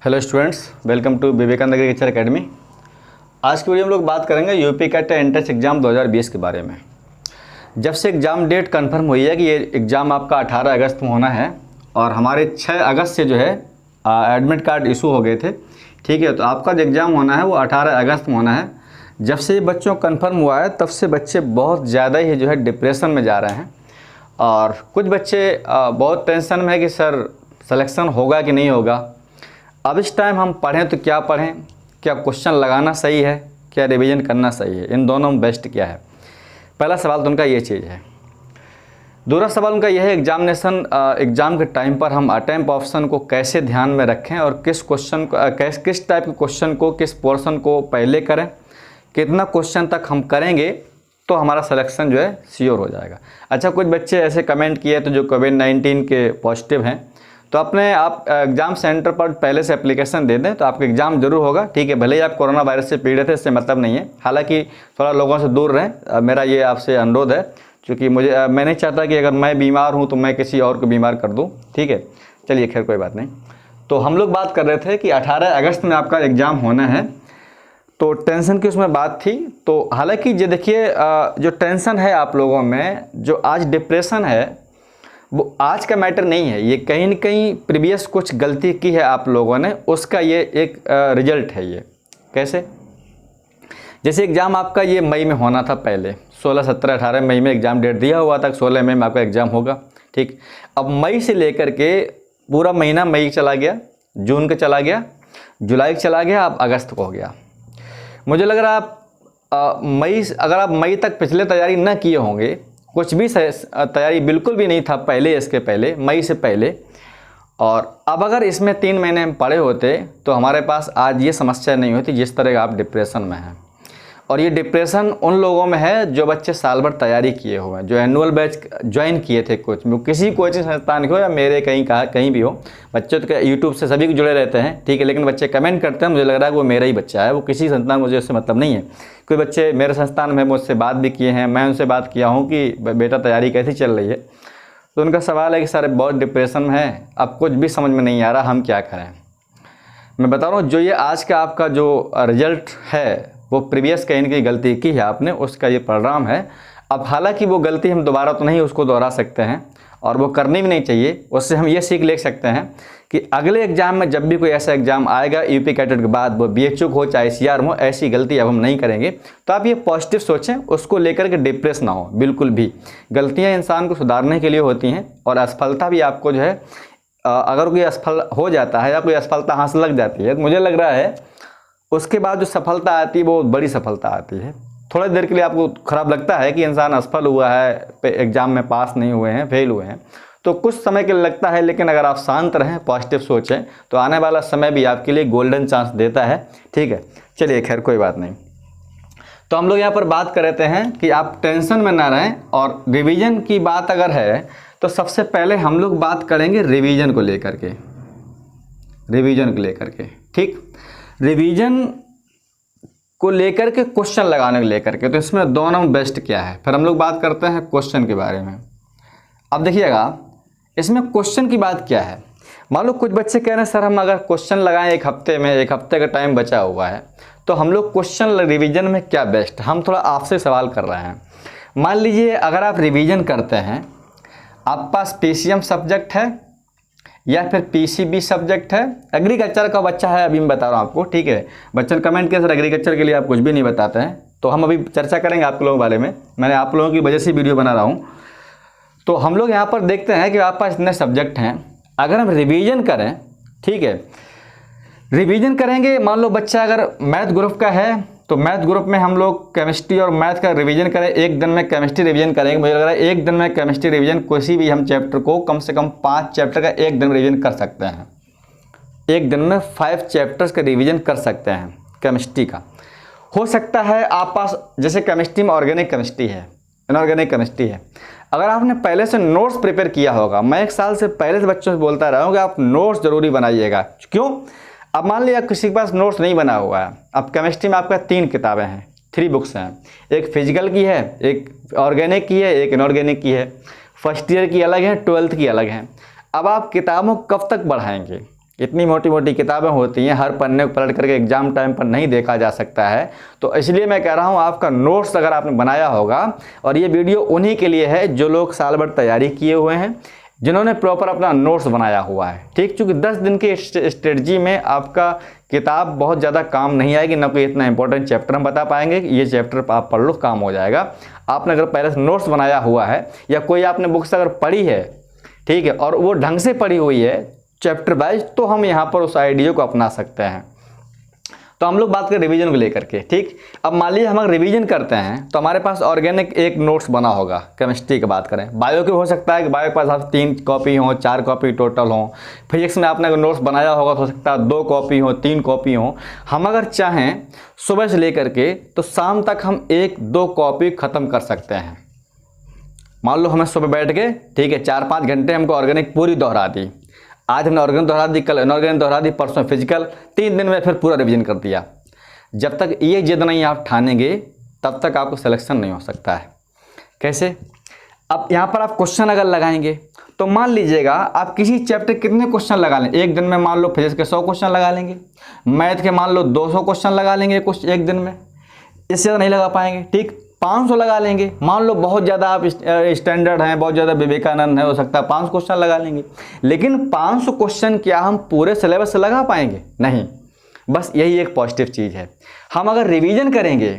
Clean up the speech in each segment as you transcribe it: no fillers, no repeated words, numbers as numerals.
Hello students, welcome to Vivekananda agriculture academy. आज की video में हम लोग बात करेंगे यूपी कैट एंट्रेंस एग्ज़ाम 2020 के बारे में। जब से एग्ज़ाम डेट कंफर्म हुई है कि ये एग्ज़ाम आपका 18 अगस्त में होना है और हमारे 6 अगस्त से जो है एडमिट कार्ड इशू हो गए थे। ठीक है, तो आपका जो एग्ज़ाम होना है वो 18 अगस्त में होना है। जब से बच्चों कंफर्म हुआ है तब से बच्चे बहुत ज़्यादा ही जो है डिप्रेशन में जा रहे हैं और कुछ बच्चे बहुत टेंशन में है कि सर सिलेक्शन होगा कि नहीं होगा। अब इस टाइम हम पढ़ें तो क्या पढ़ें, क्या क्वेश्चन लगाना सही है, क्या रिवीजन करना सही है, इन दोनों में बेस्ट क्या है। पहला सवाल तो उनका ये चीज़ है। दूसरा सवाल उनका यह है एग्ज़ाम के टाइम पर हम अटेम्प्ट ऑप्शन को कैसे ध्यान में रखें और किस क्वेश्चन को किस टाइप के क्वेश्चन को किस पोर्शन को पहले करें, कितना क्वेश्चन तक हम करेंगे तो हमारा सिलेक्शन जो है श्योर हो जाएगा। अच्छा, कुछ बच्चे ऐसे कमेंट किए तो जो कोविड-19 के पॉजिटिव हैं तो आप एग्ज़ाम सेंटर पर पहले से एप्लीकेशन दे दें तो आपका एग्ज़ाम जरूर होगा। ठीक है, भले ही आप कोरोना वायरस से पीड़ित है, इससे मतलब नहीं है। हालांकि थोड़ा लोगों से दूर रहें, मेरा ये आपसे अनुरोध है, क्योंकि मैं नहीं चाहता कि अगर मैं बीमार हूँ तो मैं किसी और को बीमार कर दूँ। ठीक है, चलिए खैर कोई बात नहीं। तो हम लोग बात कर रहे थे कि 18 अगस्त में आपका एग्ज़ाम होना है, तो टेंशन की उसमें बात थी। तो हालाँकि ये देखिए, जो टेंशन है आप लोगों में, जो आज डिप्रेशन है, वो आज का मैटर नहीं है। ये कहीं न कहीं प्रीवियस कुछ गलती की है आप लोगों ने, उसका ये एक रिजल्ट है। ये कैसे? जैसे एग्ज़ाम आपका ये मई में होना था, पहले 16, 17, 18 मई में एग्ज़ाम डेट दिया हुआ था, 16 मई में आपका एग्ज़ाम होगा। ठीक, अब मई से लेकर के पूरा महीना मई चला गया, जून का चला गया, जुलाई का चला गया, अब अगस्त को हो गया। मुझे लग रहा है अगर आप मई तक पिछले तैयारी न किए होंगे, कुछ भी तैयारी बिल्कुल भी नहीं था पहले, इसके पहले मई से पहले, और अब अगर इसमें 3 महीने में पढ़े होते तो हमारे पास आज ये समस्या नहीं होती जिस तरह आप डिप्रेशन में हैं। और ये डिप्रेशन उन लोगों में है जो बच्चे साल भर तैयारी किए हुए हैं, जो एनुअल बैच ज्वाइन किए थे किसी कोचिंग संस्थान के हो या मेरे कहीं भी हो। बच्चे तो यूट्यूब से सभी जुड़े रहते हैं, ठीक है, लेकिन बच्चे कमेंट करते हैं, मुझे लग रहा है कि वो मेरा ही बच्चा है, वो किसी संस्थान मुझे उससे मतलब नहीं है। कोई बच्चे मेरे संस्थान में मुझसे बात भी किए हैं, मैं उनसे बात किया हूँ कि बेटा तैयारी कैसी चल रही है, तो उनका सवाल है कि सर बहुत डिप्रेशन में है, अब कुछ भी समझ में नहीं आ रहा, हम क्या करें। मैं बता रहा हूँ, जो ये आज का आपका जो रिजल्ट है वो प्रीवियस कहीं की गलती की है आपने, उसका ये परिणाम है। अब हालांकि वो गलती हम दोबारा तो नहीं उसको दोहरा सकते हैं और वो करनी भी नहीं चाहिए। उससे हम ये सीख ले सकते हैं कि अगले एग्जाम में जब भी कोई ऐसा एग्जाम आएगा यूपी कैटेट के बाद, वो बीएचयू हो चाहे सीआर हो, ऐसी गलती अब हम नहीं करेंगे। तो आप ये पॉजिटिव सोचें, उसको लेकर के डिप्रेस ना हो बिल्कुल भी। गलतियाँ इंसान को सुधारने के लिए होती हैं और असफलता भी आपको जो है, अगर कोई असफल हो जाता है या कोई असफलता हासिल लग जाती है, तो मुझे लग रहा है उसके बाद जो सफलता आती है वो बड़ी सफलता आती है। थोड़ी देर के लिए आपको खराब लगता है कि इंसान असफल हुआ है, एग्जाम में पास नहीं हुए हैं, फेल हुए हैं, तो कुछ समय के लिए लगता है, लेकिन अगर आप शांत रहें, पॉजिटिव सोचें, तो आने वाला समय भी आपके लिए गोल्डन चांस देता है। ठीक है, चलिए खैर कोई बात नहीं। तो हम लोग यहाँ पर बात कर रहे हैं कि आप टेंशन में ना रहें, और रिवीजन की बात अगर है तो सबसे पहले हम लोग बात करेंगे रिवीजन को लेकर के, ठीक, रिवीजन को लेकर के, क्वेश्चन लगाने को लेकर के। तो इसमें दोनों बेस्ट क्या है, फिर हम लोग बात करते हैं क्वेश्चन के बारे में। अब देखिएगा, इसमें क्वेश्चन की बात क्या है। मान लो कुछ बच्चे कह रहे हैं सर हम अगर क्वेश्चन लगाएं एक हफ्ते में, एक हफ्ते का टाइम बचा हुआ है, तो हम लोग क्वेश्चन रिवीजन में क्या बेस्ट। हम थोड़ा आपसे सवाल कर रहे हैं। मान लीजिए अगर आप रिवीजन करते हैं, आपके पास पीसीएम सब्जेक्ट है या फिर पीसीबी सब्जेक्ट है, एग्रीकल्चर का बच्चा है, अभी मैं बता रहा हूँ आपको। ठीक है, बच्चन कमेंट किया सर एग्रीकल्चर के लिए आप कुछ भी नहीं बताते हैं, तो हम अभी चर्चा करेंगे आप लोगों के बारे में। मैंने आप लोगों की वजह से वीडियो बना रहा हूँ। तो हम लोग यहाँ पर देखते हैं कि आपके पास इतने सब्जेक्ट हैं, अगर हम रिवीजन करें, ठीक है, रिवीजन करेंगे। मान लो बच्चा अगर मैथ ग्रुप का है तो मैथ ग्रुप में हम लोग केमिस्ट्री और मैथ का रिवीजन करें, एक दिन में केमिस्ट्री रिवीजन करेंगे। मुझे लग रहा है एक दिन में केमिस्ट्री रिवीजन, किसी भी हम चैप्टर को कम से कम 5 चैप्टर का एक दिन में रिवीजन कर सकते हैं। एक दिन में 5 चैप्टर्स का रिवीजन कर सकते हैं केमिस्ट्री का। हो सकता है आप पास, जैसे केमिस्ट्री में ऑर्गेनिक केमिस्ट्री है, इनऑर्गेनिक केमिस्ट्री है, अगर आपने पहले से नोट्स प्रिपेयर किया होगा, मैं 1 साल से पहले से बच्चों से बोलता रहा हूँ कि आप नोट्स जरूरी बनाइएगा। क्यों? अब मान लीजिए किसी के पास नोट्स नहीं बना हुआ है। अब केमिस्ट्री में आपका 3 किताबें हैं, 3 बुक्स हैं, एक फिजिकल की है, एक ऑर्गेनिक की है, एक इनऑर्गेनिक की है। फर्स्ट ईयर की अलग है, 12th की अलग है। अब आप किताबों कब तक बढ़ाएंगे? इतनी मोटी मोटी किताबें होती हैं, हर पन्ने को पलट करके एग्जाम टाइम पर नहीं देखा जा सकता है। तो इसलिए मैं कह रहा हूँ आपका नोट्स अगर आपने बनाया होगा, और ये वीडियो उन्हीं के लिए है जो लोग साल भर तैयारी किए हुए हैं, जिन्होंने प्रॉपर अपना नोट्स बनाया हुआ है, ठीक। चूँकि 10 दिन की स्ट्रेटजी में आपका किताब बहुत ज़्यादा काम नहीं आएगी, ना कोई इतना इंपॉर्टेंट चैप्टर हम बता पाएंगे कि ये चैप्टर आप पढ़ लो काम हो जाएगा। आपने अगर पहले से नोट्स बनाया हुआ है, या कोई आपने बुक्स अगर पढ़ी है, ठीक है, और वो ढंग से पढ़ी हुई है चैप्टर वाइज, तो हम यहाँ पर उस आइडिया को अपना सकते हैं। तो हम लोग बात करें रिवीजन को लेकर के, ठीक। अब मान लीजिए हम अगर रिवीजन करते हैं तो हमारे पास ऑर्गेनिक एक नोट्स बना होगा। केमिस्ट्री की बात करें, बायो की हो सकता है कि बायो के पास आप 3 कॉपी हो, 4 कॉपी टोटल हो। फिजिक्स में आपने अगर नोट्स बनाया होगा तो हो सकता है 2 कॉपी हो, 3 कॉपी हो। हम अगर चाहें सुबह से लेकर के तो शाम तक हम 1-2 कॉपी ख़त्म कर सकते हैं। मान लो हमें सुबह बैठ के, ठीक है, 4-5 घंटे हमको ऑर्गेनिक पूरी दोहरा दी। आज हमने ऑर्गेनिक दोहरा दी, कल इनऑर्गेनिक दोहरा दी, परसों फिजिकल, 3 दिन में फिर पूरा रिवीजन कर दिया। जब तक ये जिद नहीं आप ठानेंगे तब तक आपको सिलेक्शन नहीं हो सकता है। कैसे? अब यहाँ पर आप क्वेश्चन अगर लगाएंगे तो मान लीजिएगा आप किसी चैप्टर कितने क्वेश्चन लगा लें एक दिन में। मान लो फिजिक्स के 100 क्वेश्चन लगा लेंगे, मैथ के मान लो 200 क्वेश्चन लगा लेंगे कुछ एक दिन में, इससे ज़्यादा नहीं लगा पाएंगे, ठीक। 500 लगा लेंगे। मान लो बहुत ज़्यादा आप स्टैंडर्ड हैं, बहुत ज़्यादा विवेकानंद है, हो सकता है 500 क्वेश्चन लगा लेंगे। लेकिन 500 क्वेश्चन क्या हम पूरे सिलेबस से लगा पाएंगे? नहीं। बस यही एक पॉजिटिव चीज़ है। हम अगर रिवीजन करेंगे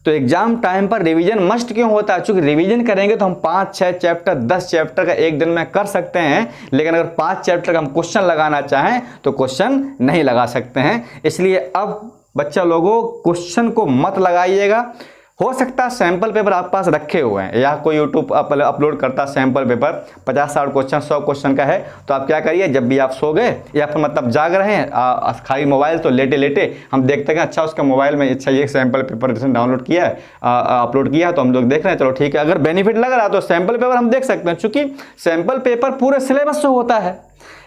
तो एग्जाम टाइम पर रिवीजन मस्ट क्यों होता है? चूँकि रिवीजन करेंगे तो हम 5-6 चैप्टर 10 चैप्टर का एक दिन में कर सकते हैं, लेकिन अगर 5 चैप्टर का हम क्वेश्चन लगाना चाहें तो क्वेश्चन नहीं लगा सकते हैं। इसलिए अब बच्चा लोगों क्वेश्चन को मत लगाइएगा। हो सकता है सैंपल पेपर आप पास रखे हुए हैं, या कोई यूट्यूब अपलोड करता सैंपल पेपर 50-60 क्वेश्चन 100 क्वेश्चन का है, तो आप क्या करिए, जब भी आप सो गए या फिर मतलब जाग रहे हैं खाली मोबाइल, तो लेटे लेटे हम देखते हैं अच्छा उसका मोबाइल में अच्छा ये सैंपल पेपर जिसने डाउनलोड किया है, अपलोड किया है, तो हम लोग देख रहे हैं, चलो ठीक है। अगर बेनिफिट लग रहा है तो सैंपल पेपर हम देख सकते हैं, चूँकि सैंपल पेपर पूरे सिलेबस से होता है।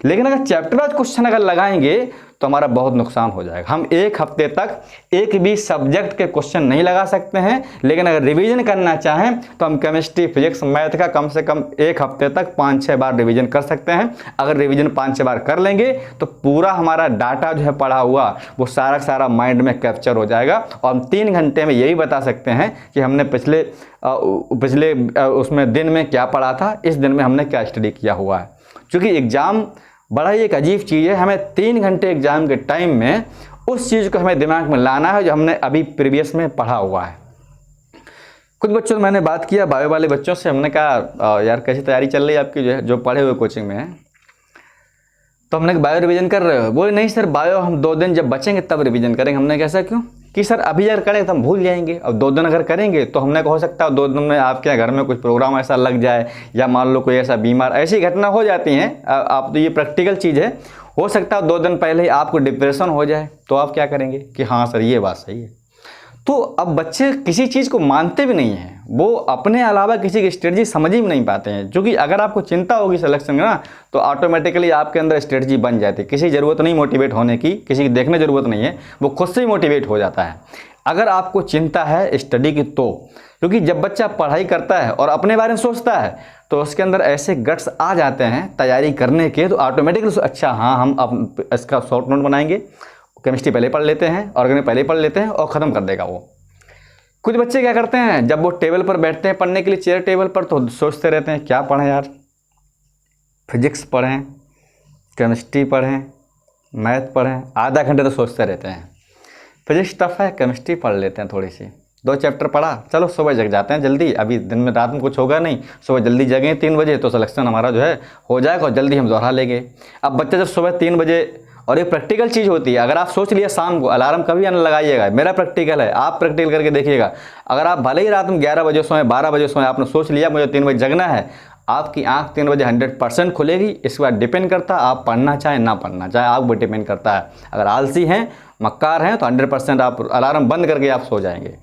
लेकिन अगर चैप्टर वाइज क्वेश्चन अगर लगाएंगे तो हमारा बहुत नुकसान हो जाएगा। हम एक हफ्ते तक एक भी सब्जेक्ट के क्वेश्चन नहीं लगा सकते हैं। लेकिन अगर रिवीजन करना चाहें तो हम केमिस्ट्री, फिजिक्स, मैथ का कम से कम एक हफ्ते तक 5-6 बार रिवीजन कर सकते हैं। अगर रिवीजन 5-6 बार कर लेंगे तो पूरा हमारा डाटा जो है पढ़ा हुआ वो सारा माइंड में कैप्चर हो जाएगा, और हम 3 घंटे में यही बता सकते हैं कि हमने पिछले उसमें दिन में क्या पढ़ा था, इस दिन में हमने क्या स्टडी किया हुआ है। क्योंकि एग्ज़ाम बड़ा ही एक अजीब चीज़ है। हमें 3 घंटे एग्जाम के टाइम में उस चीज़ को हमें दिमाग में लाना है जो हमने अभी प्रीवियस में पढ़ा हुआ है। कुछ बच्चों से मैंने बात किया, बायो वाले बच्चों से, हमने कहा यार कैसी तैयारी चल रही है आपकी जो पढ़े हुए कोचिंग में है? तो हमने बायो रिवीजन कर रहे हो? बोले नहीं सर, बायो हम 2 दिन जब बचेंगे तब रिवीजन करेंगे। हमने कैसा क्यों? कि सर अभी अगर करें तो हम भूल जाएंगे, अब 2 दिन अगर करेंगे तो हमने हो सकता है 2 दिन में आपके यहाँ घर में कुछ प्रोग्राम ऐसा लग जाए, या मान लो कोई ऐसा बीमार, ऐसी घटना हो जाती हैं। आप तो ये प्रैक्टिकल चीज़ है, हो सकता है 2 दिन पहले ही आपको डिप्रेशन हो जाए, तो आप क्या करेंगे कि हाँ सर ये बात सही है। तो अब बच्चे किसी चीज़ को मानते भी नहीं हैं, वो अपने अलावा किसी की स्ट्रेटजी समझ ही नहीं पाते हैं। क्योंकि अगर आपको चिंता होगी सिलेक्शन का ना, तो ऑटोमेटिकली आपके अंदर स्ट्रेटजी बन जाती है। किसी ज़रूरत नहीं मोटिवेट होने की, किसी की देखने ज़रूरत नहीं है, वो खुद से ही मोटिवेट हो जाता है। अगर आपको चिंता है स्टडी की तो, क्योंकि जब बच्चा पढ़ाई करता है और अपने बारे में सोचता है तो उसके अंदर ऐसे गट्स आ जाते हैं तैयारी करने के, तो ऑटोमेटिकली अच्छा हाँ हम अब इसका शॉर्ट नोट बनाएंगे, केमिस्ट्री पहले पढ़ लेते हैं, ऑर्गेनिक पहले पढ़ लेते हैं, और ख़त्म कर देगा वो। कुछ बच्चे क्या करते हैं, जब वो टेबल पर बैठते हैं पढ़ने के लिए, चेयर टेबल पर, तो सोचते रहते हैं क्या पढ़ें यार, फिजिक्स पढ़ें, केमिस्ट्री पढ़ें, मैथ पढ़ें, आधा घंटे तो सोचते रहते हैं। फिजिक्स टफ है, केमिस्ट्री पढ़ लेते हैं थोड़ी सी, 2 चैप्टर पढ़ा, चलो सुबह जग जाते हैं जल्दी, अभी दिन में रात में कुछ होगा नहीं, सुबह जल्दी जगें 3 बजे तो सिलेक्शन हमारा जो है हो जाएगा, और जल्दी हम दोहरा लेंगे। अब बच्चा जब सुबह 3 बजे, और ये प्रैक्टिकल चीज़ होती है, अगर आप सोच लिया शाम को, अलार्म कभी ना लगाइएगा, मेरा प्रैक्टिकल है, आप प्रैक्टिकल करके देखिएगा। अगर आप भले ही रात में 11 बजे सोएं, 12 बजे सोएं, आपने सोच लिया मुझे 3 बजे जगना है, आपकी आंख 3 बजे 100% खुलेगी। इसके बाद डिपेंड करता है आप पढ़ना चाहें ना पढ़ना चाहें, आप वो डिपेंड करता है। अगर आलसी हैं, मक्कार हैं, तो 100% आप अलार्म बंद करके आप सो जाएंगे,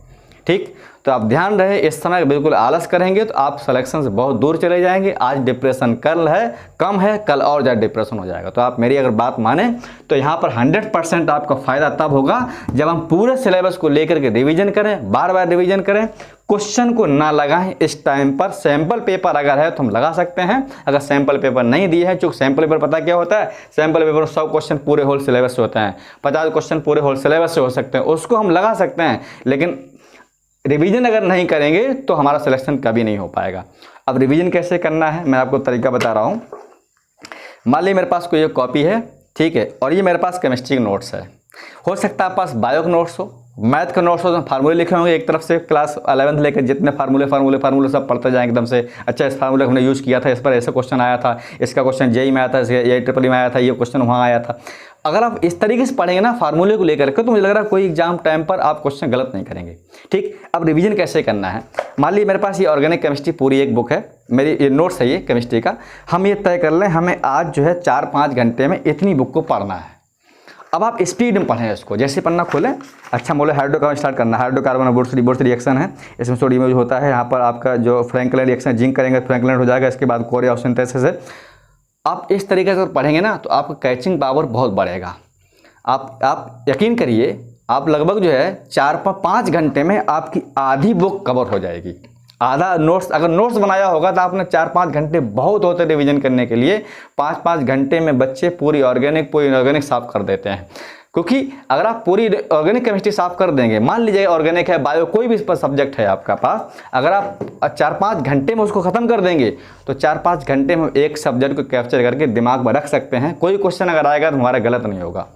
ठीक। तो आप ध्यान रहे, इस समय बिल्कुल आलस करेंगे तो आप सिलेक्शन से बहुत दूर चले जाएंगे। आज डिप्रेशन कल है, कम है, कल और ज़्यादा डिप्रेशन हो जाएगा। तो आप मेरी अगर बात माने तो यहाँ पर 100% आपका फ़ायदा तब होगा जब हम पूरे सिलेबस को लेकर के रिवीजन करें, बार बार रिवीजन करें, क्वेश्चन को ना लगाएं। इस टाइम पर सैंपल पेपर अगर है तो हम लगा सकते हैं, अगर सैंपल पेपर नहीं दिए हैं, चूँकि सैंपल पेपर पता क्या होता है, सैंपल पेपर 100 क्वेश्चन पूरे होल सिलेबस से होते हैं, 50 क्वेश्चन पूरे होल सिलेबस से हो सकते हैं, उसको हम लगा सकते हैं। लेकिन रिवीजन अगर नहीं करेंगे तो हमारा सिलेक्शन कभी नहीं हो पाएगा। अब रिवीजन कैसे करना है मैं आपको तरीका बता रहा हूँ। मान लीजिए मेरे पास कोई एक कॉपी है, ठीक है, और ये मेरे पास केमिस्ट्री के नोट्स है। हो सकता है आपके पास बायो के नोट्स हो, मैथ के नोट्स हो, तो फार्मूले लिखे होंगे एक तरफ से, क्लास 11th लेकर जितने फार्मूले सब पढ़ते जाएंगे एकदम से। अच्छा, इस फार्मूले को हमने यूज़ किया था, इस पर ऐसा क्वेश्चन आया था, इसका क्वेश्चन जेई में आया था, ये ट्रिपल में आया था, ये क्वेश्चन वहाँ आया था। अगर आप इस तरीके से पढ़ेंगे ना फार्मूले को लेकर के, तो मुझे लग रहा है कोई एग्जाम टाइम पर आप क्वेश्चन गलत नहीं करेंगे। ठीक। अब रिवीजन कैसे करना है, मान लीजिए मेरे पास ये ऑर्गेनिक केमिस्ट्री पूरी एक बुक है, मेरी ये नोट्स है ये केमिस्ट्री का। हम ये तय कर लें हमें आज जो है 4-5 घंटे में इतनी बुक को पढ़ना है। अब आप स्पीड में पढ़ें इसको, जैसे पन्ना खोलें, अच्छा बोले हाइड्रोकार्बन स्टार्ट करना। हाइड्रोकार्बन बोर्स रिएक्शन है, इसमें सोडियम यूज होता है। यहाँ पर आपका जो फ्रैंकलिन रिएक्शन, जिंक करेंगे फ्रैंकलिन हो जाएगा, इसके बाद कोरिया सिंथेसिस है। आप इस तरीके से पढ़ेंगे ना तो आपका कैचिंग पावर बहुत बढ़ेगा। आप यकीन करिए, आप लगभग जो है 4-5 घंटे में आपकी आधी बुक कवर हो जाएगी। आधा नोट्स, अगर नोट्स बनाया होगा तो आपने 4-5 घंटे बहुत होते रिवीजन करने के लिए। 5-5 घंटे में बच्चे पूरी ऑर्गेनिक साफ कर देते हैं। क्योंकि अगर आप पूरी ऑर्गेनिक केमिस्ट्री साफ कर देंगे, मान लीजिए ऑर्गेनिक है, बायो, कोई भी सब्जेक्ट है आपका पास, अगर आप 4-5 घंटे में उसको ख़त्म कर देंगे तो 4-5 घंटे में एक सब्जेक्ट को कैप्चर करके दिमाग में रख सकते हैं। कोई क्वेश्चन अगर आएगा तो हमारा गलत नहीं होगा।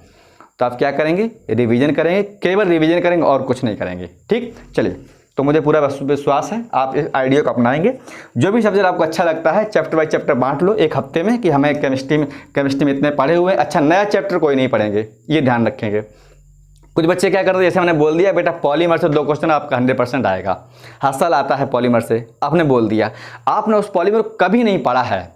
तो आप क्या करेंगे, रिवीजन करेंगे, केवल रिवीजन करेंगे और कुछ नहीं करेंगे। ठीक। चलिए, तो मुझे पूरा विश्वास है आप इस आइडिया को अपनाएंगे। जो भी सब्जेक्ट आपको अच्छा लगता है चैप्टर बाय चैप्टर बांट लो एक हफ्ते में, कि हमें केमिस्ट्री में इतने पढ़े हुए हैं। अच्छा, नया चैप्टर कोई नहीं पढ़ेंगे, ये ध्यान रखेंगे। कुछ बच्चे क्या करते हैं, जैसे मैंने बोल दिया बेटा पॉलीमर से 2 क्वेश्चन आपका 100% आएगा, हर साल आता है पॉलीमर से, आपने बोल दिया, आपने उस पॉलीमर को कभी नहीं पढ़ा है।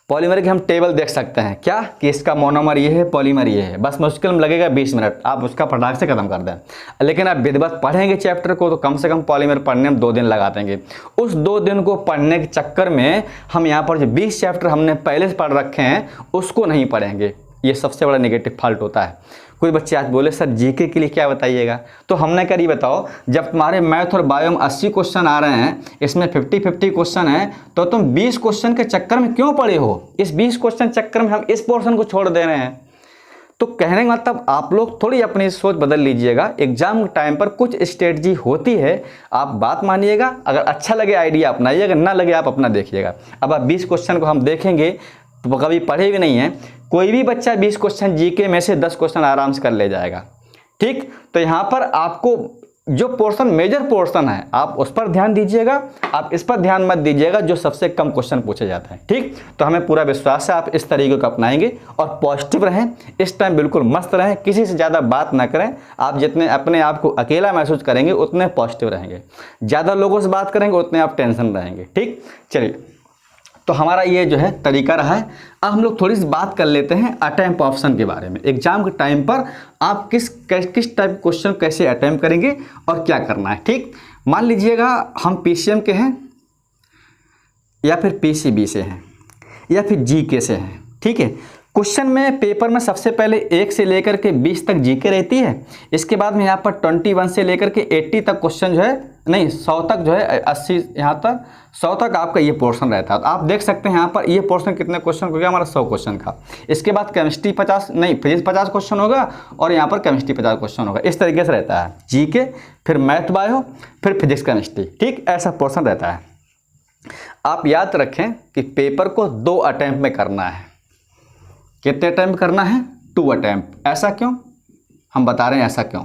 पॉलीमर की हम टेबल देख सकते हैं क्या, कि इसका मोनोमर ये है, पॉलीमर ये है, बस मुश्किल में लगेगा 20 मिनट, आप उसका फटाक से खत्म कर दें। लेकिन आप विधिवत पढ़ेंगे चैप्टर को तो कम से कम पॉलीमर पढ़ने में 2 दिन लगा देंगे। उस 2 दिन को पढ़ने के चक्कर में हम यहाँ पर जो 20 चैप्टर हमने पहले से पढ़ रखे हैं उसको नहीं पढ़ेंगे। ये सबसे बड़ा नेगेटिव फॉल्ट होता है। कोई बच्चे आज बोले सर जीके के लिए क्या बताइएगा, तो हमने कहा ये बताओ, जब तुम्हारे मैथ और बायो में 80 क्वेश्चन आ रहे हैं, इसमें 50-50 क्वेश्चन है, तो तुम 20 क्वेश्चन के चक्कर में क्यों पड़े हो? इस 20 क्वेश्चन चक्कर में हम इस पोर्शन को छोड़ दे रहे हैं। तो कहने का मतलब आप लोग थोड़ी अपनी सोच बदल लीजिएगा। एग्जाम टाइम पर कुछ स्ट्रेटजी होती है, आप बात मानिएगा। अगर अच्छा लगे आइडिया अपनाइएगा, ना लगे आप अपना देखिएगा। अब आप 20 क्वेश्चन को हम देखेंगे तो कभी पढ़े भी नहीं है, कोई भी बच्चा 20 क्वेश्चन जीके में से 10 क्वेश्चन आराम से कर ले जाएगा। ठीक। तो यहाँ पर आपको जो पोर्शन मेजर पोर्शन है आप उस पर ध्यान दीजिएगा, आप इस पर ध्यान मत दीजिएगा जो सबसे कम क्वेश्चन पूछे जाते हैं। ठीक। तो हमें पूरा विश्वास है आप इस तरीके को अपनाएंगे और पॉजिटिव रहें, इस टाइम बिल्कुल मस्त रहें, किसी से ज़्यादा बात ना करें। आप जितने अपने आप को अकेला महसूस करेंगे उतने पॉजिटिव रहेंगे, ज़्यादा लोगों से बात करेंगे उतने आप टेंशन रहेंगे। ठीक। चलिए, तो हमारा ये जो है तरीका रहा है। अब हम लोग थोड़ी सी बात कर लेते हैं अटेम्प्ट ऑप्शन के बारे में। एग्जाम के टाइम पर आप किस टाइप क्वेश्चन कैसे अटेम्प्ट करेंगे और क्या करना है। ठीक। मान लीजिएगा हम पीसीएम के हैं या फिर पीसीबी से हैं या फिर जीके से हैं। ठीक है। क्वेश्चन में पेपर में सबसे पहले 1 से लेकर के 20 तक जीके रहती है। इसके बाद में यहाँ पर 21 से लेकर के 80 तक क्वेश्चन जो है, नहीं 100 तक जो है, 80 यहाँ तक 100 तक आपका ये पोर्शन रहता है। तो आप देख सकते हैं यहाँ पर ये पोर्शन कितने क्वेश्चन हो गया हमारा, 100 क्वेश्चन का। इसके बाद केमिस्ट्री 50 नहीं फिजिक्स 50 क्वेश्चन होगा और यहाँ पर केमिस्ट्री 50 क्वेश्चन होगा। इस तरीके से रहता है जीके, फिर मैथ बायो, फिर फिजिक्स केमिस्ट्री। ठीक, ऐसा पोर्शन रहता है। आप याद रखें कि पेपर को 2 अटैम्प्ट में करना है। कितने अटैम्प्ट करना है? 2 अटैम्प्ट। ऐसा क्यों? हम बता रहे हैं ऐसा क्यों।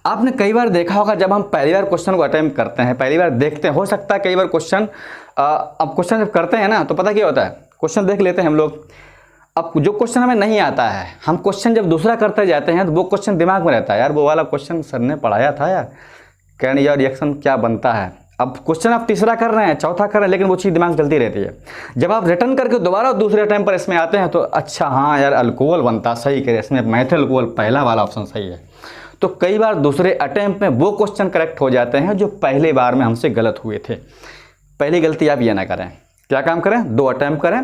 आपने कई बार देखा होगा जब हम पहली बार क्वेश्चन को अटैम्प्ट करते हैं, पहली बार देखते हैं, हो सकता है कई बार क्वेश्चन अब क्वेश्चन जब करते हैं ना तो पता क्या होता है, क्वेश्चन देख लेते हैं हम लोग। अब जो क्वेश्चन हमें नहीं आता है, हम क्वेश्चन जब दूसरा करते जाते हैं तो वो क्वेश्चन दिमाग में रहता है, यार वो वाला क्वेश्चन सर ने पढ़ाया था यार, कैन या रिएक्शन क्या बनता है। अब क्वेश्चन आप तीसरा कर रहे हैं, चौथा कर रहे हैं, लेकिन वो चीज़ दिमाग में चलती रहती है। जब आप रिटर्न करके दोबारा दूसरे टाइम पर इसमें आते हैं तो अच्छा हाँ यार अल्कोहल बनता, सही कह रहे, इसमें मैथिल अल्कोहल पहला वाला ऑप्शन सही है। तो कई बार दूसरे अटेम्प्ट में वो क्वेश्चन करेक्ट हो जाते हैं जो पहले बार में हमसे गलत हुए थे। पहली गलती आप ये ना करें। क्या काम करें? 2 अटेम्प्ट करें।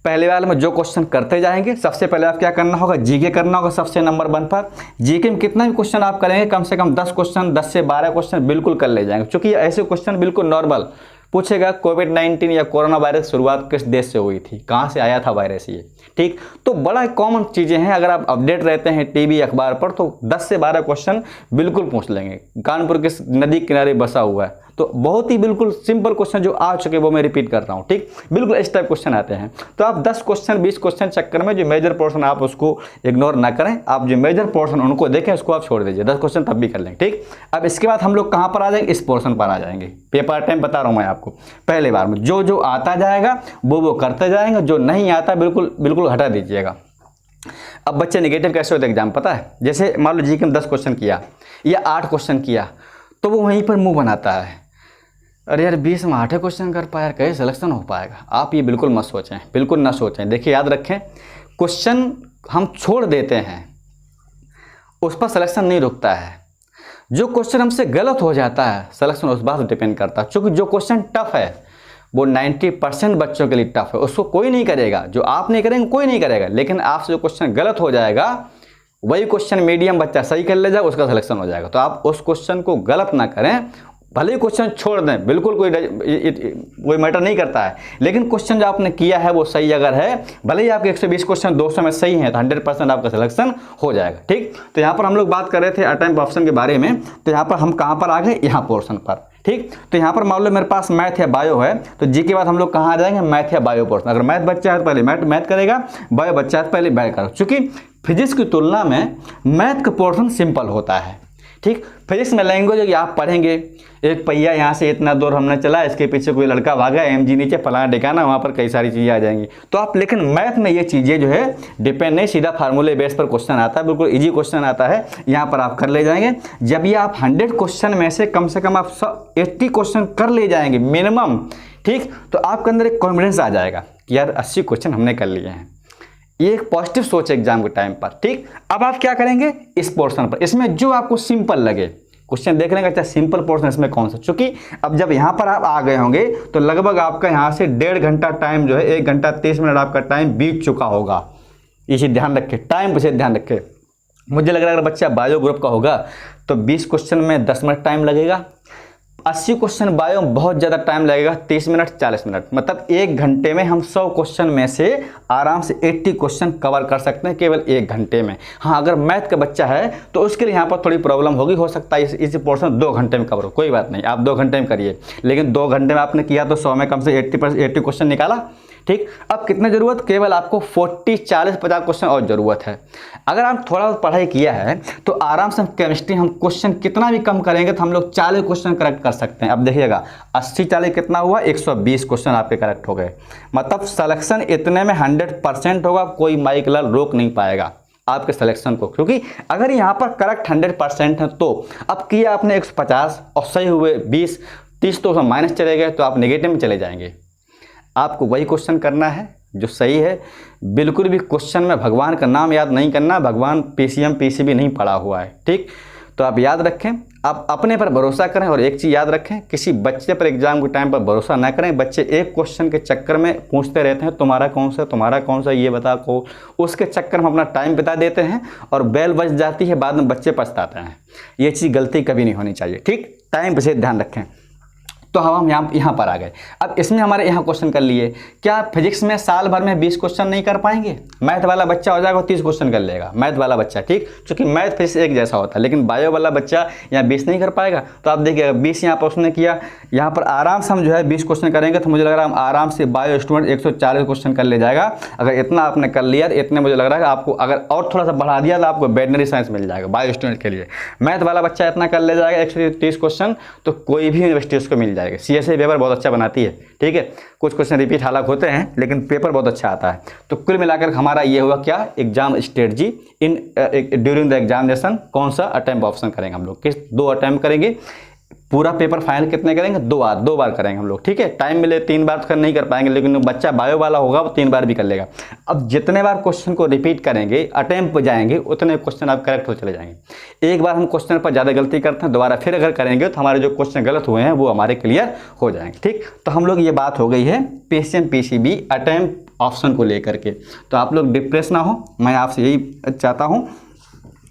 पहले वाले में जो क्वेश्चन करते जाएंगे, सबसे पहले आप क्या करना होगा, जीके करना होगा सबसे नंबर 1 पर। जीके में कितना भी क्वेश्चन आप करेंगे, कम से कम 10 क्वेश्चन, 10 से 12 क्वेश्चन बिल्कुल कर ले जाएंगे, क्योंकि ऐसे क्वेश्चन बिल्कुल नॉर्मल पूछेगा। कोविड-19 या कोरोना वायरस शुरुआत किस देश से हुई थी, कहाँ से आया था वायरस ये, ठीक। तो बड़ा कॉमन चीज़ें हैं, अगर आप अपडेट रहते हैं टीवी अखबार पर तो 10 से 12 क्वेश्चन बिल्कुल पूछ लेंगे। कानपुर किस नदी किनारे बसा हुआ है, तो बहुत ही बिल्कुल सिंपल क्वेश्चन जो आ चुके वो मैं रिपीट कर रहा हूँ, ठीक। बिल्कुल इस टाइप क्वेश्चन आते हैं। तो आप 10 क्वेश्चन 20 क्वेश्चन चक्कर में जो मेजर पोर्शन आप उसको इग्नोर ना करें, आप जो मेजर पोर्शन उनको देखें उसको आप छोड़ दीजिए। 10 क्वेश्चन तब भी कर लेंगे, ठीक। अब इसके बाद हम लोग कहाँ पर आ जाएंगे, इस पोर्शन पर आ जाएंगे। पेपर टाइम बता रहा हूँ मैं आपको। पहले बार में जो जो आता जाएगा वो करते जाएंगे, जो नहीं आता बिल्कुल हटा दीजिएगा। अब बच्चे नेगेटिव कैसे होते हैं एग्जाम पता है? जैसे मान लो जी के 10 क्वेश्चन किया या 8 क्वेश्चन किया तो वो वहीं पर मुंह बनाता है, अरे यार 20 में 8 क्वेश्चन कर पाया, कैसे सिलेक्शन हो पाएगा। आप ये बिल्कुल मत सोचें, बिल्कुल ना सोचें। देखिए याद रखें, क्वेश्चन हम छोड़ देते हैं उस पर सिलेक्शन नहीं रुकता है। जो क्वेश्चन हमसे गलत हो जाता है सिलेक्शन उस बात पर डिपेंड करता है, क्योंकि जो क्वेश्चन टफ है वो 90% बच्चों के लिए टफ है, उसको कोई नहीं करेगा। जो आप नहीं करेंगे कोई नहीं करेगा, लेकिन आपसे जो क्वेश्चन गलत हो जाएगा वही क्वेश्चन मीडियम बच्चा सही कर ले जाएगा, उसका सिलेक्शन हो जाएगा। तो आप उस क्वेश्चन को गलत ना करें, भले ही क्वेश्चन छोड़ दें, बिल्कुल कोई मैटर नहीं करता है, लेकिन क्वेश्चन जो आपने किया है वो सही अगर है, भले ही आपके 120 क्वेश्चन 200 में सही हैं तो 100% आपका सिलेक्शन हो जाएगा, ठीक। तो यहाँ पर हम लोग बात कर रहे थे अटेम्प्ट ऑप्शन के बारे में। तो यहाँ पर हम कहाँ पर आ गए, यहाँ पोर्शन पर, ठीक। तो यहाँ पर मान लो मेरे पास मैथ या बायो है, तो जी के बाद हम लोग कहाँ आ जाएंगे, मैथ या बायो पोर्शन। अगर मैथ बच्चा है तो पहले मैथ करेगा, बायो बच्चा है तो पहले बायो करेगा, क्योंकि फिजिक्स की तुलना में मैथ का पोर्शन सिंपल होता है, ठीक। फिजिक्स में लैंग्वेज आप पढ़ेंगे, एक पहिया यहाँ से इतना दूर हमने चला, इसके पीछे कोई लड़का भागा, एमजी नीचे फलाना ठिकाना, वहाँ पर कई सारी चीज़ें आ जाएंगी। तो आप लेकिन मैथ में ये चीज़ें जो है डिपेंड नहीं, सीधा फार्मूले बेस पर क्वेश्चन आता है, बिल्कुल इजी क्वेश्चन आता है, यहाँ पर आप कर ले जाएंगे। जब ये आप 100 क्वेश्चन में से कम आप 80 क्वेश्चन कर ले जाएंगे मिनिमम, ठीक, तो आपके अंदर एक कॉन्फिडेंस आ जाएगा कि यार 80 क्वेश्चन हमने कर लिए हैं। ये एक पॉजिटिव सोच है एग्जाम के टाइम पर, ठीक। अब आप क्या करेंगे, इस पोर्शन पर, इसमें जो आपको सिंपल लगे क्वेश्चन देख लेंगे, अच्छा सिंपल पोर्शन इसमें कौन सा, क्योंकि अब जब यहाँ पर आप आ गए होंगे तो लगभग आपका यहाँ से 1.5 घंटा टाइम जो है, 1 घंटा 30 मिनट आपका टाइम बीत चुका होगा। इसे ध्यान रखें, टाइम पर से ध्यान रखें। मुझे लग रहा है अगर बच्चा बायो ग्रुप का होगा तो 20 क्वेश्चन में 10 मिनट टाइम लगेगा, 80 क्वेश्चन बायो में बहुत ज़्यादा टाइम लगेगा, 30 मिनट 40 मिनट, मतलब 1 घंटे में हम 100 क्वेश्चन में से आराम से 80 क्वेश्चन कवर कर सकते हैं केवल 1 घंटे में। हाँ, अगर मैथ का बच्चा है तो उसके लिए यहाँ पर थोड़ी प्रॉब्लम होगी, हो सकता है इस पोर्शन 2 घंटे में कवर हो, कोई बात नहीं, आप 2 घंटे में करिए, लेकिन 2 घंटे में आपने किया तो 100 में कम से 80 क्वेश्चन निकाला, ठीक। अब कितने ज़रूरत, केवल आपको 40, 40, 50 क्वेश्चन और ज़रूरत है। अगर आप थोड़ा पढ़ाई किया है तो आराम से केमिस्ट्री हम क्वेश्चन कितना भी कम करेंगे तो हम लोग 40 क्वेश्चन करेक्ट कर सकते हैं। अब देखिएगा 80 40 कितना हुआ, 120 क्वेश्चन आपके करेक्ट हो गए, मतलब सिलेक्शन इतने में 100% होगा, कोई माइक लाल रोक नहीं पाएगा आपके सिलेक्शन को, क्योंकि अगर यहाँ पर करेक्ट 100% है तो अब किया आपने 150 और सही हुए 20, 30 तो माइनस चले गए तो आप नेगेटिव में चले जाएंगे। आपको वही क्वेश्चन करना है जो सही है, बिल्कुल भी क्वेश्चन में भगवान का नाम याद नहीं करना, भगवान पीसीएम पीसीबी नहीं पढ़ा हुआ है, ठीक। तो आप याद रखें, आप अपने पर भरोसा करें, और एक चीज़ याद रखें, किसी बच्चे पर एग्जाम के टाइम पर भरोसा ना करें। बच्चे एक क्वेश्चन के चक्कर में पूछते रहते हैं तुम्हारा कौन सा ये बता को, उसके चक्कर में अपना टाइम बिता देते हैं और बेल बज जाती है, बाद में बच्चे पछताते हैं। ये चीज़ गलती कभी नहीं होनी चाहिए, ठीक। टाइम पर से ध्यान रखें। तो हम यहाँ पर आ गए। अब इसमें हमारे यहाँ क्वेश्चन कर लिए, क्या फिजिक्स में साल भर में 20 क्वेश्चन नहीं कर पाएंगे? मैथ वाला बच्चा हो जाएगा 30 क्वेश्चन कर लेगा, मैथ वाला बच्चा, ठीक, क्योंकि मैथ फिजिक्स एक जैसा होता है, लेकिन बायो वाला बच्चा यहाँ 20 नहीं कर पाएगा। तो आप देखिएगा 20 यहाँ पर उसने किया, यहाँ पर आराम से हम जो है 20 क्वेश्चन करेंगे तो मुझे लग रहा है हम आराम से बायो स्टूडेंट 140 क्वेश्चन कर ले जाएगा। अगर इतना आपने कर लिया तो इतने मुझे लग रहा है आपको अगर और थोड़ा सा बढ़ा दिया तो आपको वेटनरी साइंस मिल जाएगा बायो स्टूडेंट के लिए। मैथ वाला बच्चा इतना कर ले जाएगा 130 क्वेश्चन तो कोई भी यूनिवर्सिटी उसको मिल जाएगा। CSE पेपर बहुत अच्छा बनाती है, ठीक है, कुछ क्वेश्चन रिपीट हालांकि होते हैं लेकिन पेपर बहुत अच्छा आता है। तो कुल मिलाकर हमारा ये हुआ क्या, exam strategy in during the examination. कौन सा अटेम्प्ट ऑप्शन करेंगे हम लोग, किस 2 अटेम्प्ट करेंगे। पूरा पेपर फाइनल कितने करेंगे, 2 बार करेंगे हम लोग, ठीक है। टाइम मिले 3 बार तो नहीं कर पाएंगे, लेकिन बच्चा बायो वाला होगा वो 3 बार भी कर लेगा। अब जितने बार क्वेश्चन को रिपीट करेंगे, अटेम्प्ट पर जाएंगे, उतने क्वेश्चन आप करेक्ट हो चले जाएंगे। एक बार हम क्वेश्चन पर ज़्यादा गलती करते हैं, दोबारा फिर अगर करेंगे तो हमारे जो क्वेश्चन गलत हुए हैं वो हमारे क्लियर हो जाएंगे, ठीक। तो हम लोग ये बात हो गई है PCM PCB अटेम्प्ट ऑप्शन को लेकर के। तो आप लोग डिप्रेस ना हो, मैं आपसे यही चाहता हूँ,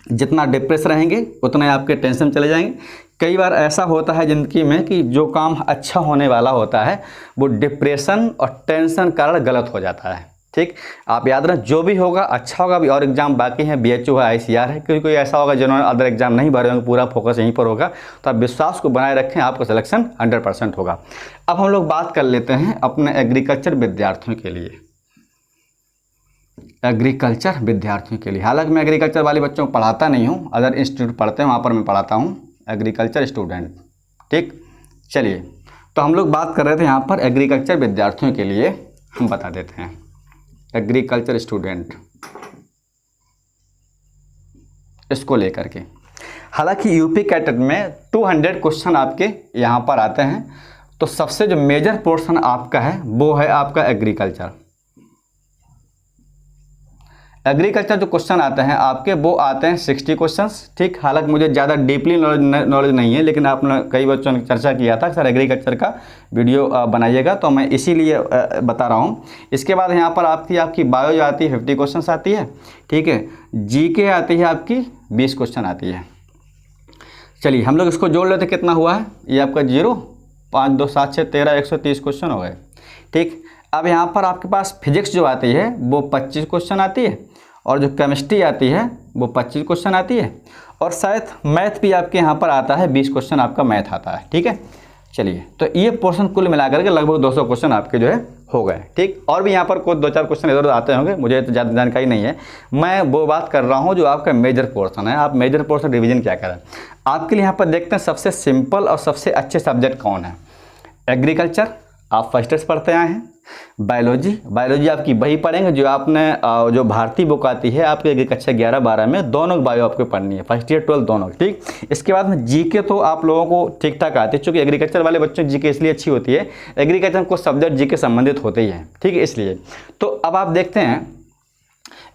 जितना डिप्रेस रहेंगे उतना आपके टेंशन चले जाएंगे। कई बार ऐसा होता है ज़िंदगी में कि जो काम अच्छा होने वाला होता है वो डिप्रेशन और टेंशन कारण गलत हो जाता है, ठीक। आप याद रखें, जो भी होगा अच्छा होगा। अभी और एग्जाम बाकी हैं, BHO है, ICR है, कोई ऐसा होगा जिन्होंने अदर एग्जाम नहीं भरे होंगे, पूरा फोकस यहीं पर होगा। तो आप विश्वास को बनाए रखें, आपका सिलेक्शन 100% होगा। अब हम लोग बात कर लेते हैं अपने एग्रीकल्चर विद्यार्थियों के लिए। एग्रीकल्चर विद्यार्थियों के लिए, हालांकि मैं एग्रीकल्चर वाले बच्चों को पढ़ाता नहीं हूँ, अदर इंस्टीट्यूट पढ़ते हैं वहाँ पर मैं पढ़ाता हूँ एग्रीकल्चर स्टूडेंट, ठीक। चलिए, तो हम लोग बात कर रहे थे यहाँ पर एग्रीकल्चर विद्यार्थियों के लिए, हम बता देते हैं एग्रीकल्चर स्टूडेंट इसको लेकर के। हालांकि यूपी कैटेट में 200 क्वेश्चन आपके यहाँ पर आते हैं, तो सबसे जो मेजर पोर्शन आपका है वो है आपका एग्रीकल्चर। एग्रीकल्चर जो क्वेश्चन आते हैं आपके वो आते हैं 60 क्वेश्चंस, ठीक। हालांकि मुझे ज़्यादा डीपली नॉलेज नहीं है, लेकिन आपने कई बच्चों ने चर्चा किया था सर एग्रीकल्चर का वीडियो बनाइएगा, तो मैं इसीलिए बता रहा हूँ। इसके बाद यहाँ पर आपकी बायो आती है 50 क्वेश्चन आती है, ठीक है। GK आती है आपकी 20 क्वेश्चन आती है। चलिए हम लोग इसको जोड़ लेते, कितना हुआ है, ये आपका 0 5 2 7 6 13 130 क्वेश्चन हो गए, ठीक। अब यहाँ पर आपके पास फिजिक्स जो आती है वो 25 क्वेश्चन आती है, और जो केमिस्ट्री आती है वो 25 क्वेश्चन आती है, और शायद मैथ भी आपके यहाँ पर आता है, 20 क्वेश्चन आपका मैथ आता है, ठीक है। चलिए, तो ये पोर्शन कुल मिलाकर के लगभग 200 क्वेश्चन आपके जो है हो गए, ठीक। और भी यहाँ पर कुछ 2-4 क्वेश्चन इधर उधर आते होंगे, मुझे तो ज़्यादा जानकारी नहीं है, मैं वो बात कर रहा हूँ जो आपका मेजर पोर्शन है। आप मेजर पोर्शन रिवीजन क्या करें आपके लिए यहाँ पर देखते हैं सबसे सिंपल और सबसे अच्छे सब्जेक्ट कौन है। एग्रीकल्चर आप फर्स्ट ईयर पढ़ते आए हैं। बायोलॉजी आपकी वही पढ़ेंगे जो आपने जो भारतीय बुक आती है आपके कक्षा 11-12 में, दोनों बायो आपको पढ़नी है, फर्स्ट ईयर 12 दोनों, ठीक। इसके बाद में GK तो आप लोगों को ठीक ठाक आती है, चूँकि एग्रीकल्चर वाले बच्चों की GK इसलिए अच्छी होती है, एग्रीकल्चर को सब्जेक्ट GK संबंधित होते ही हैं, ठीक है, इसलिए। तो अब आप देखते हैं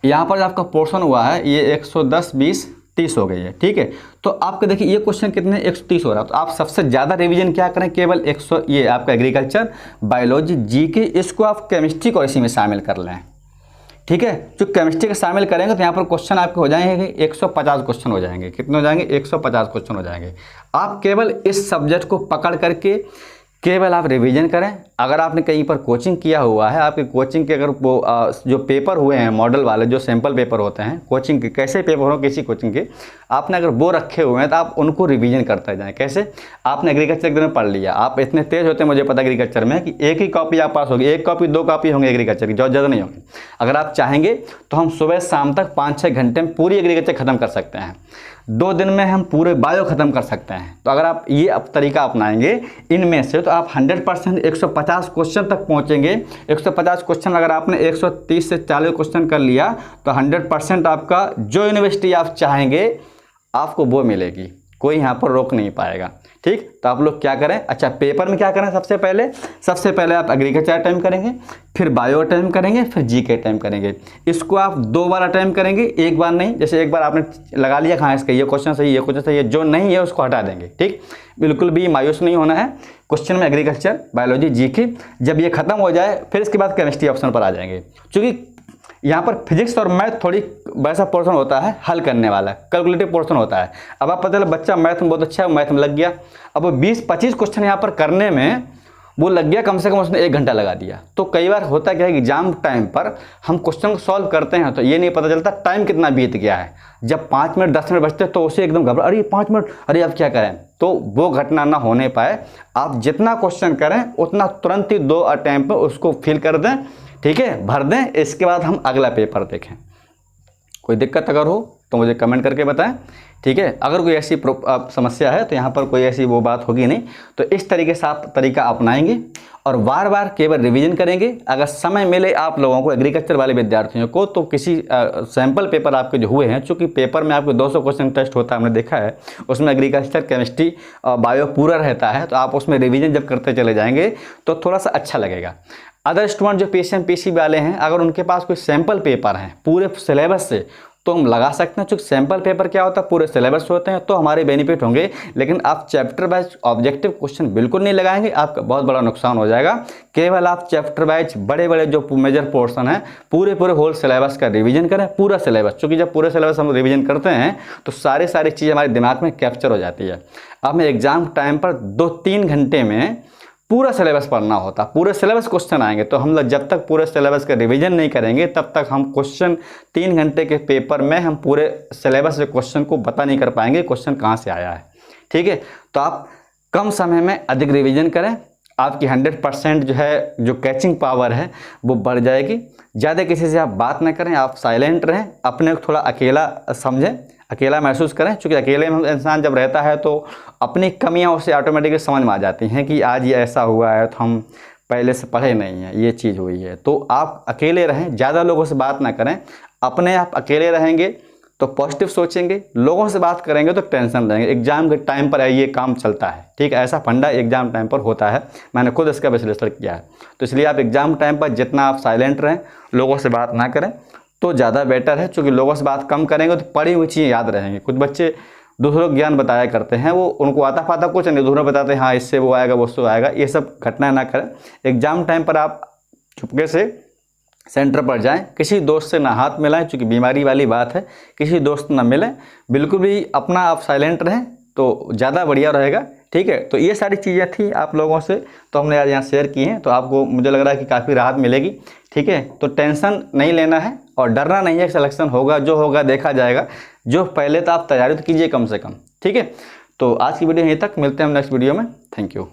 यहाँ पर आपका पोर्शन हुआ है ये 110 20 30 हो गई है, ठीक है। तो आपके देखिए ये क्वेश्चन कितने 130 हो रहा है, तो आप सबसे ज़्यादा रिवीजन क्या करें, केवल 100 ये आपका एग्रीकल्चर, बायोलॉजी, GK, इसको आप केमिस्ट्री को इसी में शामिल कर लें, ठीक है। जो केमिस्ट्री का शामिल करेंगे तो यहाँ पर क्वेश्चन आपके हो जाएंगे 150 क्वेश्चन हो जाएंगे। कितने हो जाएंगे, 150 क्वेश्चन हो जाएंगे। आप केवल इस सब्जेक्ट को पकड़ करके केवल आप रिवीजन करें। अगर आपने कहीं पर कोचिंग किया हुआ है, आपके कोचिंग के अगर वो जो पेपर हुए हैं मॉडल वाले, जो सैंपल पेपर होते हैं कोचिंग के, कैसे पेपर हो किसी कोचिंग के, आपने अगर वो रखे हुए हैं तो आप उनको रिवीजन करते जाएं। कैसे, आपने एग्रीकल्चर एक दिन में पढ़ लिया, आप इतने तेज होते हैं मुझे पता एग्रीकल्चर में कि एक ही कॉपी आप पास होगी, 1 कॉपी 2 कॉपी होंगे एग्रीकल्चर की, ज़्यादा नहीं होंगे। अगर आप चाहेंगे तो हम सुबह शाम तक 5-6 घंटे में पूरी एग्रीकल्चर ख़त्म कर सकते हैं। 2 दिन में हम पूरे बायो ख़त्म कर सकते हैं। तो अगर आप ये तरीका अपनाएंगे इनमें से तो आप 100% 150 क्वेश्चन तक पहुंचेंगे। 150 क्वेश्चन अगर आपने 130 से 40 क्वेश्चन कर लिया तो 100% आपका जो यूनिवर्सिटी आप चाहेंगे आपको वो मिलेगी, कोई यहाँ पर रोक नहीं पाएगा, ठीक। तो आप लोग क्या करें, अच्छा पेपर में क्या करें, सबसे पहले आप एग्रीकल्चर अटेम्प्ट करेंगे, फिर बायो अटेम्प्ट करेंगे, फिर GK अटेम्प्ट करेंगे। इसको आप 2 बार अटेम्प्ट करेंगे, एक बार नहीं। जैसे एक बार आपने लगा लिया हाँ इसका ये क्वेश्चन सही, ये क्वेश्चन सही है, जो नहीं है उसको हटा देंगे, ठीक। बिल्कुल भी मायूस नहीं होना है। क्वेश्चन में एग्रीकल्चर, बायोलॉजी, GK, जब ये खत्म हो जाए फिर इसके बाद केमिस्ट्री ऑप्शन पर आ जाएंगे, क्योंकि यहाँ पर फिजिक्स और मैथ थोड़ी वैसा पोर्शन होता है हल करने वाला, कैलकुलेटिव पोर्शन होता है। अब आप पता चला बच्चा मैथ में बहुत अच्छा है, मैथ में लग गया, अब वो 20-25 क्वेश्चन यहाँ पर करने में वो लग गया, कम से कम उसने 1 घंटा लगा दिया। तो कई बार होता क्या है कि एग्जाम टाइम पर हम क्वेश्चन को सॉल्व करते हैं तो ये नहीं पता चलता टाइम कितना बीत गया है। जब 5 मिनट 10 मिनट बचते तो उसे एकदम घबरा, अरे 5 मिनट, अरे अब क्या करें। तो वो घटना ना होने पाए, आप जितना क्वेश्चन करें उतना तुरंत ही 2 अटैम्प्ट में उसको फिल कर दें, ठीक है, भर दें। इसके बाद हम अगला पेपर देखें। कोई दिक्कत अगर हो तो मुझे कमेंट करके बताएं, ठीक है। अगर कोई ऐसी समस्या है तो यहाँ पर कोई ऐसी वो बात होगी नहीं, तो इस तरीके से आप तरीका अपनाएंगे और बार बार केवल रिवीजन करेंगे। अगर समय मिले आप लोगों को, एग्रीकल्चर वाले विद्यार्थियों को, तो किसी सैंपल पेपर आपके जो हुए हैं, चूँकि पेपर में आपको 200 क्वेश्चन टेस्ट होता है, हमने देखा है, उसमें एग्रीकल्चर, केमिस्ट्री, बायो पूरा रहता है, तो आप उसमें रिवीजन जब करते चले जाएंगे तो थोड़ा सा अच्छा लगेगा। अदर स्टूडेंट जो पीसीएम पीसी वाले हैं, अगर उनके पास कोई सैंपल पेपर हैं पूरे सिलेबस से, तो हम लगा सकते हैं। चूँकि सैंपल पेपर क्या होता है, पूरे सिलेबस होते हैं, तो हमारे बेनिफिट होंगे। लेकिन आप चैप्टर वाइज ऑब्जेक्टिव क्वेश्चन बिल्कुल नहीं लगाएंगे, आपका बहुत बड़ा नुकसान हो जाएगा। केवल आप चैप्टर वाइज बड़े बड़े जो मेजर पोर्शन है, पूरे होल सिलेबस का रिवीजन करें, पूरा सिलेबस। चूँकि जब पूरे सिलेबस हम रिवीजन करते हैं तो सारी चीज़ें हमारे दिमाग में कैप्चर हो जाती है। अब हमें एग्जाम टाइम पर 2-3 घंटे में पूरा सिलेबस पढ़ना होता, पूरे सिलेबस क्वेश्चन आएंगे, तो हम लोग जब तक पूरे सिलेबस का रिवीजन नहीं करेंगे तब तक हम क्वेश्चन 3 घंटे के पेपर में हम पूरे सिलेबस के क्वेश्चन को बता नहीं कर पाएंगे क्वेश्चन कहाँ से आया है, ठीक है। तो आप कम समय में अधिक रिवीजन करें, आपकी 100% जो है, जो कैचिंग पावर है वो बढ़ जाएगी। ज़्यादा किसी से आप बात ना करें, आप साइलेंट रहें, अपने को थोड़ा अकेला समझें, अकेला महसूस करें। क्योंकि अकेले में इंसान जब रहता है तो अपनी कमियां उसे ऑटोमेटिकली समझ में आ जाती हैं कि आज ये ऐसा हुआ है तो हम पहले से पढ़े नहीं हैं, ये चीज़ हुई है। तो आप अकेले रहें, ज़्यादा लोगों से बात ना करें। अपने आप अकेले रहेंगे तो पॉजिटिव सोचेंगे, लोगों से बात करेंगे तो टेंशन रहेंगे। एग्जाम के टाइम पर ये काम चलता है, ठीक है, ऐसा फंडा एग्जाम टाइम पर होता है, मैंने खुद इसका विश्लेषण किया है। तो इसलिए आप एग्जाम टाइम पर जितना आप साइलेंट रहें, लोगों से बात ना करें तो ज़्यादा बेटर है। क्योंकि लोगों से बात कम करेंगे तो पढ़ी हुई चीज़ें याद रहेंगे। कुछ बच्चे दूसरों को ज्ञान बताया करते हैं, वो उनको आता फाता कुछ नहीं, दूसरों बताते हैं हाँ इससे वो आएगा वो उससे आएगा, ये सब घटना ना करें। एग्जाम टाइम पर आप चुपके से सेंटर पर जाएं, किसी दोस्त से ना हाथ मिलाएं, क्योंकि बीमारी वाली बात है, किसी दोस्त ना मिलें, बिल्कुल भी अपना आप साइलेंट रहें तो ज़्यादा बढ़िया रहेगा, ठीक है। तो ये सारी चीज़ें थी आप लोगों से, तो हमने आज यहाँ शेयर की हैं, तो आपको मुझे लग रहा है कि काफ़ी राहत मिलेगी, ठीक है। तो टेंशन नहीं लेना है और डरना नहीं है, सिलेक्शन होगा, जो होगा देखा जाएगा। जो पहले तो आप तैयारी तो कीजिए कम से कम, ठीक है। तो आज की वीडियो यहीं तक, मिलते हैं हम नेक्स्ट वीडियो में। Thank you.